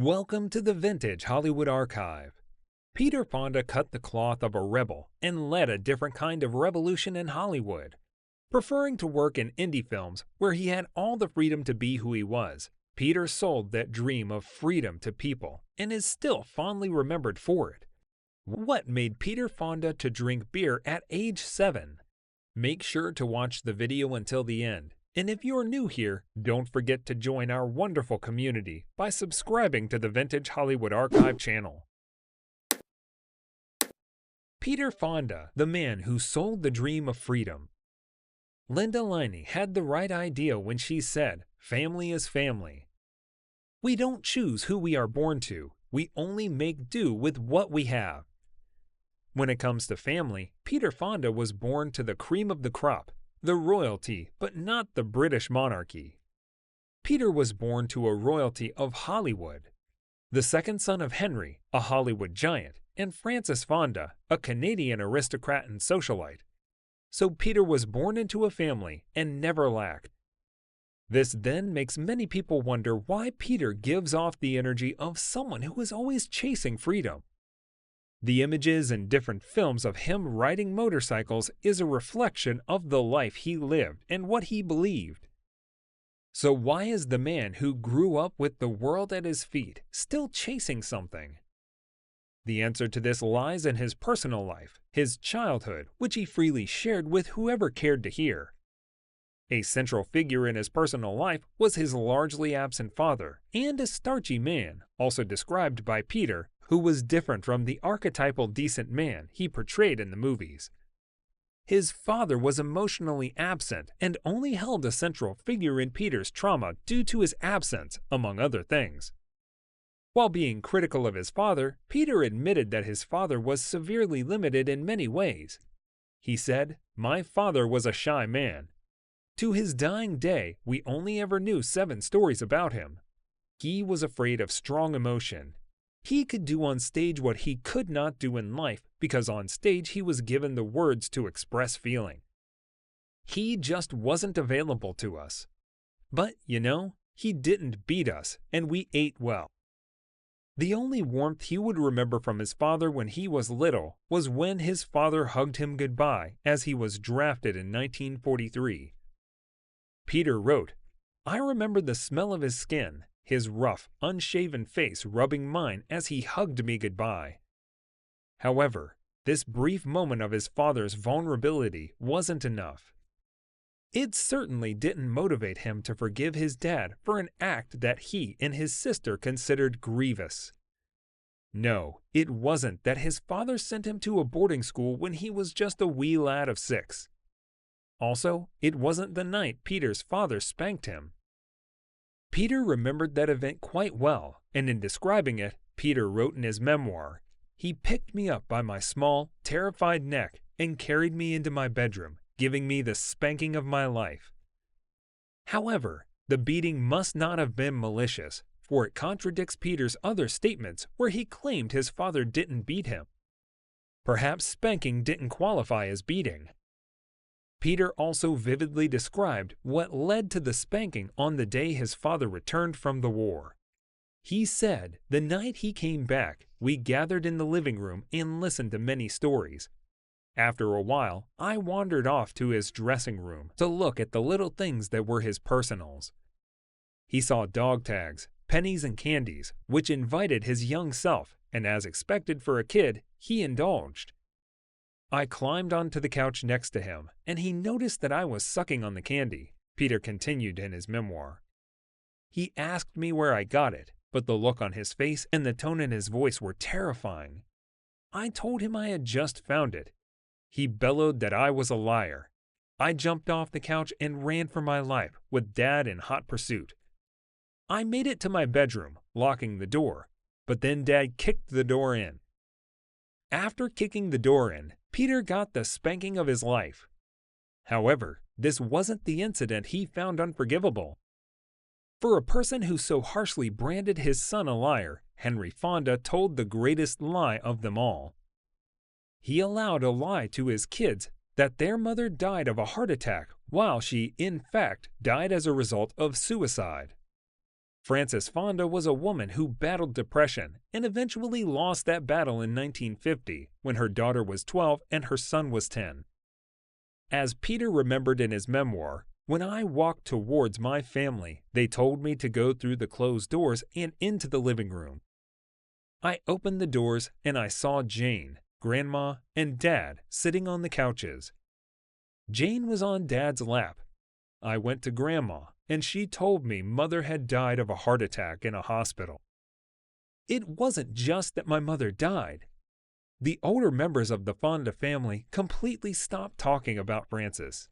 Welcome to the Vintage Hollywood Archive. Peter Fonda cut the cloth of a rebel and led a different kind of revolution in Hollywood. Preferring to work in indie films where he had all the freedom to be who he was, Peter sold that dream of freedom to people and is still fondly remembered for it. What made Peter Fonda to drink beer at age 7? Make sure to watch the video until the end. And if you're new here, don't forget to join our wonderful community by subscribing to the Vintage Hollywood Archive channel. Peter Fonda, the man who sold the dream of freedom. Linda Liney had the right idea when she said, "Family is family." We don't choose who we are born to, we only make do with what we have. When it comes to family, Peter Fonda was born to the cream of the crop, the royalty, but not the British monarchy. Peter was born to a royalty of Hollywood. The second son of Henry, a Hollywood giant, and Frances Fonda, a Canadian aristocrat and socialite. So Peter was born into a family and never lacked. This then makes many people wonder why Peter gives off the energy of someone who is always chasing freedom. The images in different films of him riding motorcycles is a reflection of the life he lived and what he believed. So why is the man who grew up with the world at his feet still chasing something? The answer to this lies in his personal life, his childhood, which he freely shared with whoever cared to hear. A central figure in his personal life was his largely absent father and a starchy man, also described by Peter, who was different from the archetypal decent man he portrayed in the movies. His father was emotionally absent and only held a central figure in Peter's trauma due to his absence, among other things. While being critical of his father, Peter admitted that his father was severely limited in many ways. He said, "My father was a shy man. To his dying day, we only ever knew 7 stories about him. He was afraid of strong emotion. He could do on stage what he could not do in life because on stage he was given the words to express feeling. He just wasn't available to us. But, he didn't beat us, and we ate well." The only warmth he would remember from his father when he was little was when his father hugged him goodbye as he was drafted in 1943. Peter wrote, "I remember the smell of his skin, his rough, unshaven face rubbing mine as he hugged me goodbye." However, this brief moment of his father's vulnerability wasn't enough. It certainly didn't motivate him to forgive his dad for an act that he and his sister considered grievous. No, it wasn't that his father sent him to a boarding school when he was just a wee lad of 6. Also, it wasn't the night Peter's father spanked him. Peter remembered that event quite well, and in describing it, Peter wrote in his memoir, "He picked me up by my small, terrified neck and carried me into my bedroom, giving me the spanking of my life." However, the beating must not have been malicious, for it contradicts Peter's other statements where he claimed his father didn't beat him. Perhaps spanking didn't qualify as beating. Peter also vividly described what led to the spanking on the day his father returned from the war. He said, "The night he came back, we gathered in the living room and listened to many stories. After a while, I wandered off to his dressing room to look at the little things that were his personals. He saw dog tags, pennies and candies, which invited his young self, and as expected for a kid, he indulged. I climbed onto the couch next to him, and he noticed that I was sucking on the candy," Peter continued in his memoir. "He asked me where I got it, but the look on his face and the tone in his voice were terrifying. I told him I had just found it. He bellowed that I was a liar. I jumped off the couch and ran for my life, with Dad in hot pursuit. I made it to my bedroom, locking the door, but then Dad kicked the door in. After kicking the door in, Peter got the spanking of his life. However, this wasn't the incident he found unforgivable. For a person who so harshly branded his son a liar, Henry Fonda told the greatest lie of them all. He allowed a lie to his kids that their mother died of a heart attack while she, in fact, died as a result of suicide. Frances Fonda was a woman who battled depression and eventually lost that battle in 1950 when her daughter was 12 and her son was 10. As Peter remembered in his memoir, "When I walked towards my family, they told me to go through the closed doors and into the living room. I opened the doors and I saw Jane, Grandma, and Dad sitting on the couches. Jane was on Dad's lap. I went to Grandma, and she told me Mother had died of a heart attack in a hospital. It wasn't just that my mother died. The older members of the Fonda family completely stopped talking about Frances.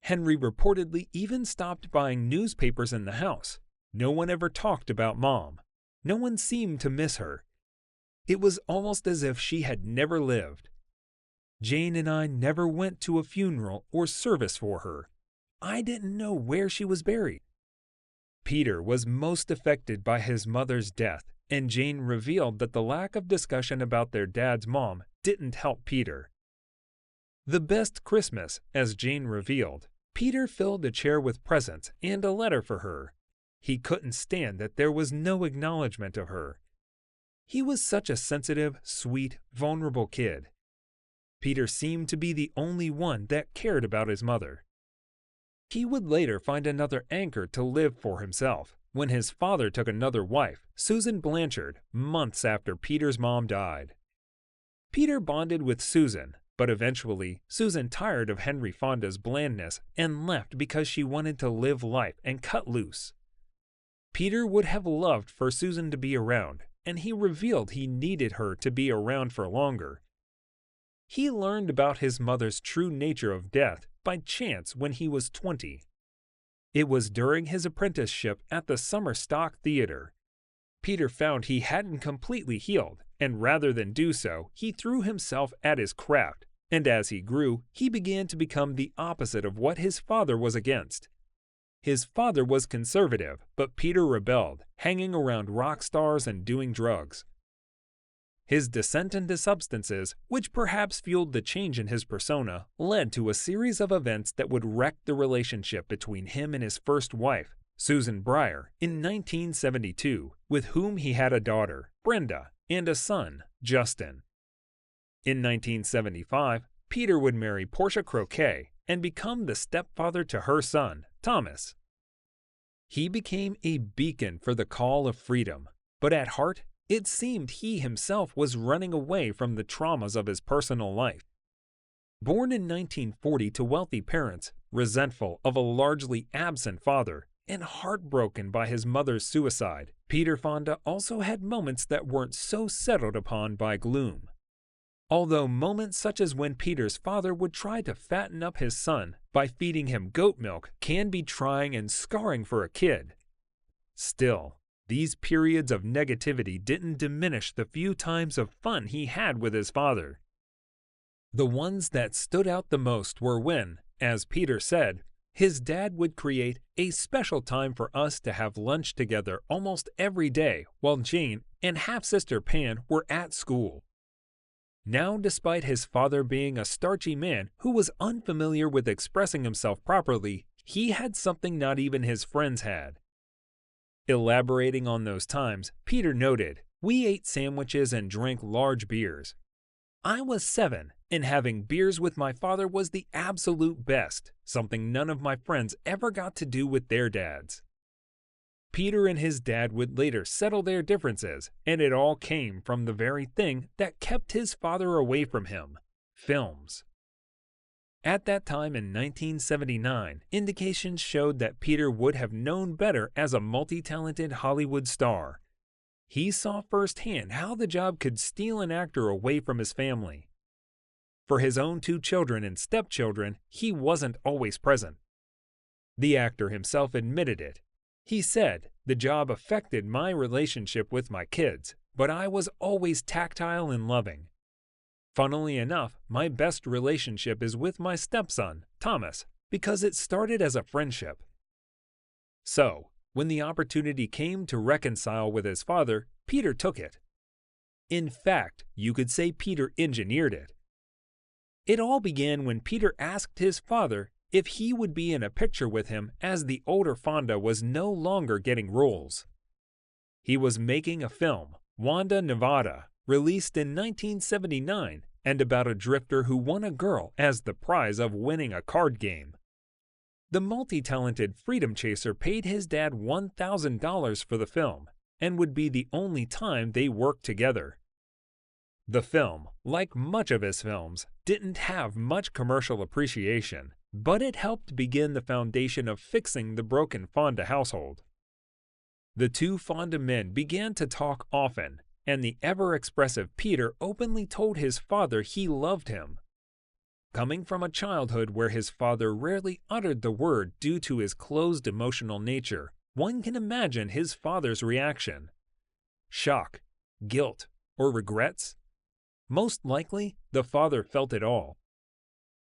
Henry reportedly even stopped buying newspapers in the house. No one ever talked about Mom. No one seemed to miss her. It was almost as if she had never lived. Jane and I never went to a funeral or service for her. I didn't know where she was buried." Peter was most affected by his mother's death, and Jane revealed that the lack of discussion about their dad's mom didn't help Peter. The best Christmas, as Jane revealed, Peter filled a chair with presents and a letter for her. He couldn't stand that there was no acknowledgement of her. He was such a sensitive, sweet, vulnerable kid. Peter seemed to be the only one that cared about his mother. He would later find another anchor to live for himself when his father took another wife, Susan Blanchard, months after Peter's mom died. Peter bonded with Susan, but eventually Susan tired of Henry Fonda's blandness and left because she wanted to live life and cut loose. Peter would have loved for Susan to be around, and he revealed he needed her to be around for longer. He learned about his mother's true nature of death by chance when he was 20. It was during his apprenticeship at the Summer Stock Theater. Peter found he hadn't completely healed, and rather than do so, he threw himself at his craft, and as he grew, he began to become the opposite of what his father was against. His father was conservative, but Peter rebelled, hanging around rock stars and doing drugs. His descent into substances, which perhaps fueled the change in his persona, led to a series of events that would wreck the relationship between him and his first wife, Susan Breyer, in 1972, with whom he had a daughter, Brenda, and a son, Justin. In 1975, Peter would marry Portia Croquet and become the stepfather to her son, Thomas. He became a beacon for the call of freedom, but at heart, it seemed he himself was running away from the traumas of his personal life. Born in 1940 to wealthy parents, resentful of a largely absent father, and heartbroken by his mother's suicide, Peter Fonda also had moments that weren't so settled upon by gloom. Although moments such as when Peter's father would try to fatten up his son by feeding him goat milk can be trying and scarring for a kid. Still, these periods of negativity didn't diminish the few times of fun he had with his father. The ones that stood out the most were when, as Peter said, his dad would create a special time for us to have lunch together almost every day while Jane and half-sister Pan were at school. Now, despite his father being a starchy man who was unfamiliar with expressing himself properly, he had something not even his friends had. Elaborating on those times, Peter noted, "We ate sandwiches and drank large beers. I was 7, and having beers with my father was the absolute best, something none of my friends ever got to do with their dads." Peter and his dad would later settle their differences, and it all came from the very thing that kept his father away from him: films. At that time in 1979, indications showed that Peter would have known better as a multi-talented Hollywood star. He saw firsthand how the job could steal an actor away from his family. For his own 2 children and stepchildren, he wasn't always present. The actor himself admitted it. He said, "The job affected my relationship with my kids, but I was always tactile and loving. Funnily enough, my best relationship is with my stepson, Thomas, because it started as a friendship." So, when the opportunity came to reconcile with his father, Peter took it. In fact, you could say Peter engineered it. It all began when Peter asked his father if he would be in a picture with him, as the older Fonda was no longer getting roles. He was making a film, Wanda Nevada, released in 1979, and about a drifter who won a girl as the prize of winning a card game. The multi-talented freedom chaser paid his dad $1,000 for the film, and would be the only time they worked together. The film, like much of his films, didn't have much commercial appreciation, but it helped begin the foundation of fixing the broken Fonda household. The two Fonda men began to talk often, and the ever-expressive Peter openly told his father he loved him. Coming from a childhood where his father rarely uttered the word due to his closed emotional nature, one can imagine his father's reaction. Shock, guilt, or regrets? Most likely, the father felt it all.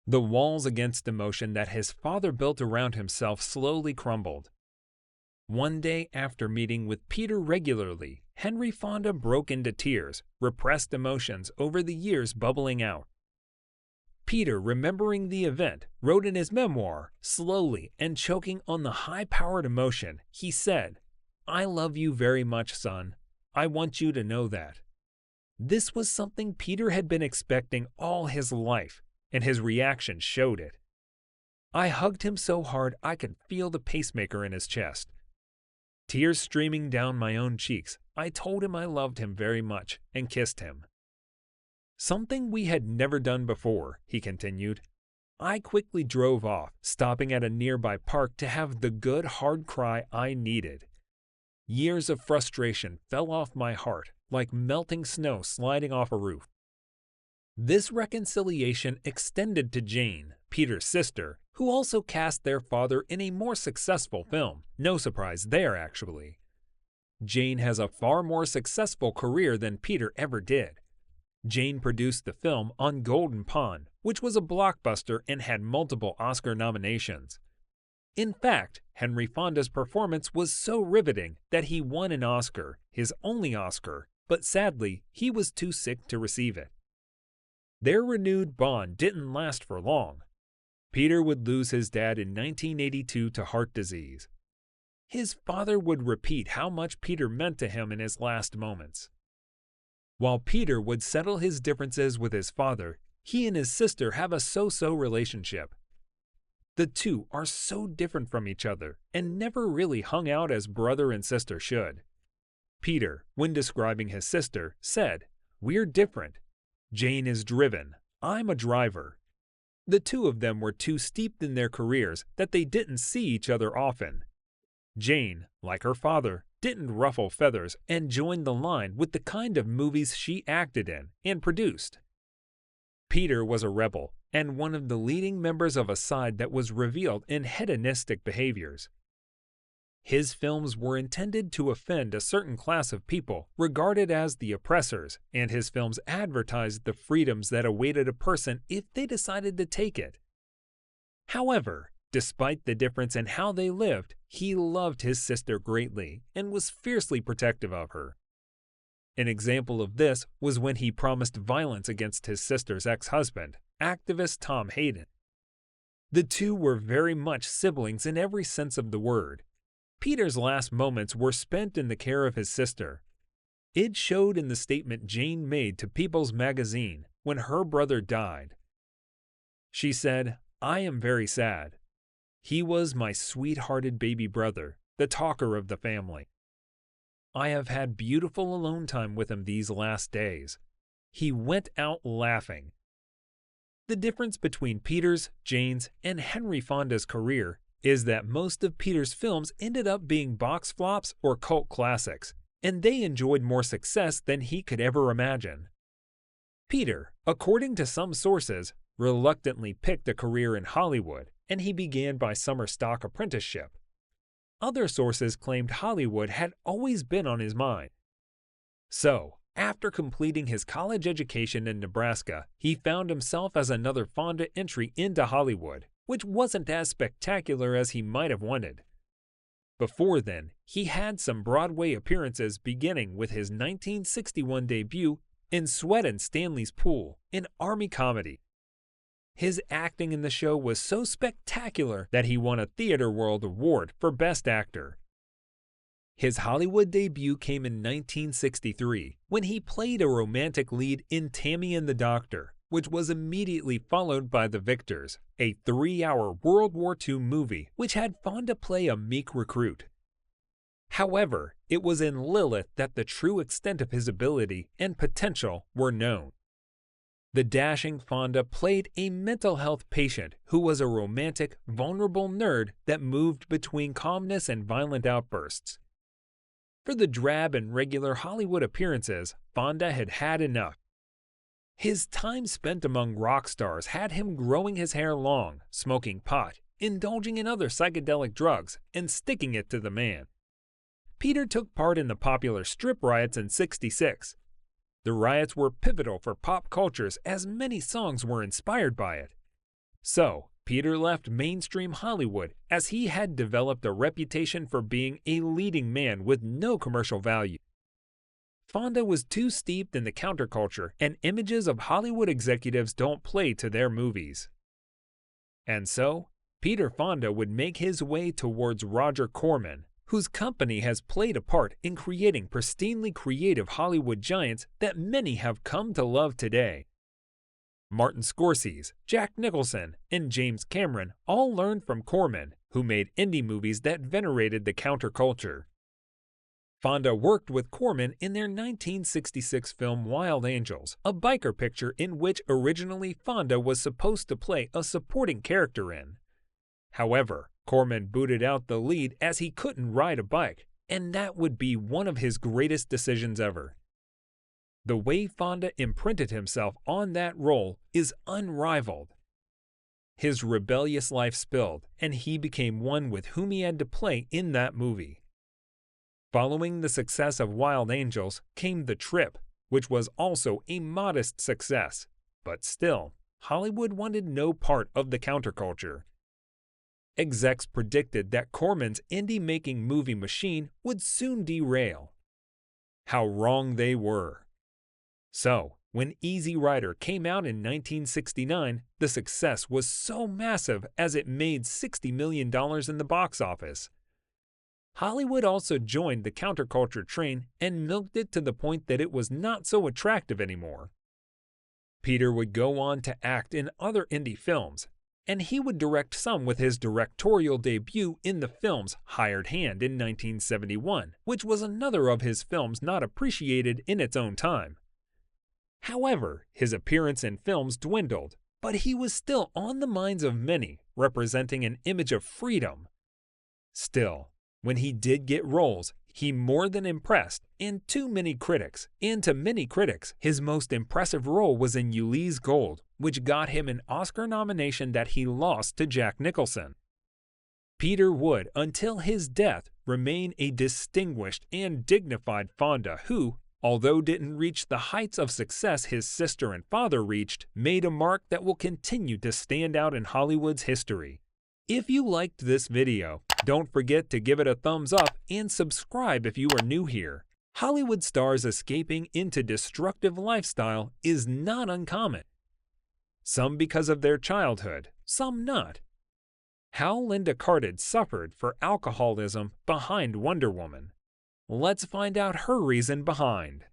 The walls against emotion that his father built around himself slowly crumbled. One day after meeting with Peter regularly, Henry Fonda broke into tears, repressed emotions over the years bubbling out. Peter, remembering the event, wrote in his memoir, slowly and choking on the high-powered emotion, he said, "I love you very much, son. I want you to know that." This was something Peter had been expecting all his life, and his reaction showed it. I hugged him so hard I could feel the pacemaker in his chest. Tears streaming down my own cheeks, I told him I loved him very much and kissed him. Something we had never done before, he continued. I quickly drove off, stopping at a nearby park to have the good hard cry I needed. Years of frustration fell off my heart like melting snow sliding off a roof. This reconciliation extended to Jane, Peter's sister, who also cast their father in a more successful film. No surprise there, actually. Jane has a far more successful career than Peter ever did. Jane produced the film On Golden Pond, which was a blockbuster and had multiple Oscar nominations. In fact, Henry Fonda's performance was so riveting that he won an Oscar, his only Oscar, but sadly, he was too sick to receive it. Their renewed bond didn't last for long. Peter would lose his dad in 1982 to heart disease. His father would repeat how much Peter meant to him in his last moments. While Peter would settle his differences with his father, he and his sister have a so-so relationship. The two are so different from each other and never really hung out as brother and sister should. Peter, when describing his sister, said, "We're different. Jane is driven. I'm a driver." The two of them were too steeped in their careers that they didn't see each other often. Jane, like her father, didn't ruffle feathers and joined the line with the kind of movies she acted in and produced. Peter was a rebel and one of the leading members of a side that was revealed in hedonistic behaviors. His films were intended to offend a certain class of people regarded as the oppressors, and his films advertised the freedoms that awaited a person if they decided to take it. However, despite the difference in how they lived, he loved his sister greatly and was fiercely protective of her. An example of this was when he promised violence against his sister's ex-husband, activist Tom Hayden. The two were very much siblings in every sense of the word. Peter's last moments were spent in the care of his sister. It showed in the statement Jane made to People's Magazine when her brother died. She said, "I am very sad. He was my sweet-hearted baby brother, the talker of the family. I have had beautiful alone time with him these last days. He went out laughing." The difference between Peter's, Jane's, and Henry Fonda's career is that most of Peter's films ended up being box flops or cult classics, and they enjoyed more success than he could ever imagine. Peter, according to some sources, reluctantly picked a career in Hollywood, and he began by summer stock apprenticeship. Other sources claimed Hollywood had always been on his mind. So, after completing his college education in Nebraska, he found himself as another Fonda entry into Hollywood, which wasn't as spectacular as he might have wanted. Before then, he had some Broadway appearances beginning with his 1961 debut in Sweat and Stanley's Pool, an Army comedy. His acting in the show was so spectacular that he won a Theatre World Award for Best Actor. His Hollywood debut came in 1963 when he played a romantic lead in Tammy and the Doctor, which was immediately followed by The Victors, a 3-hour World War II movie which had Fonda play a meek recruit. However, it was in Lilith that the true extent of his ability and potential were known. The dashing Fonda played a mental health patient who was a romantic, vulnerable nerd that moved between calmness and violent outbursts. For the drab and regular Hollywood appearances, Fonda had had enough. His time spent among rock stars had him growing his hair long, smoking pot, indulging in other psychedelic drugs, and sticking it to the man. Peter took part in the popular strip riots in '66. The riots were pivotal for pop cultures as many songs were inspired by it. So, Peter left mainstream Hollywood as he had developed a reputation for being a leading man with no commercial value. Fonda was too steeped in the counterculture, and images of Hollywood executives don't play to their movies. And so, Peter Fonda would make his way towards Roger Corman, whose company has played a part in creating pristinely creative Hollywood giants that many have come to love today. Martin Scorsese, Jack Nicholson, and James Cameron all learned from Corman, who made indie movies that venerated the counterculture. Fonda worked with Corman in their 1966 film Wild Angels, a biker picture in which originally Fonda was supposed to play a supporting character in. However, Corman booted out the lead as he couldn't ride a bike, and that would be one of his greatest decisions ever. The way Fonda imprinted himself on that role is unrivaled. His rebellious life spilled, and he became one with whom he had to play in that movie. Following the success of Wild Angels came The Trip, which was also a modest success, but still, Hollywood wanted no part of the counterculture. Execs predicted that Corman's indie-making movie machine would soon derail. How wrong they were. So, when Easy Rider came out in 1969, the success was so massive as it made $60 million in the box office. Hollywood also joined the counterculture train and milked it to the point that it was not so attractive anymore. Peter would go on to act in other indie films, and he would direct some with his directorial debut in the film's Hired Hand in 1971, which was another of his films not appreciated in its own time. However, his appearance in films dwindled, but he was still on the minds of many, representing an image of freedom. Still, when he did get roles, he more than impressed, and to many critics, his most impressive role was in Ulee's Gold, which got him an Oscar nomination that he lost to Jack Nicholson. Peter would, until his death, remain a distinguished and dignified Fonda who, although didn't reach the heights of success his sister and father reached, made a mark that will continue to stand out in Hollywood's history. If you liked this video, don't forget to give it a thumbs up and subscribe if you are new here. Hollywood stars escaping into destructive lifestyle is not uncommon. Some because of their childhood, some not. How Linda Carted suffered for alcoholism behind Wonder Woman. Let's find out her reason behind.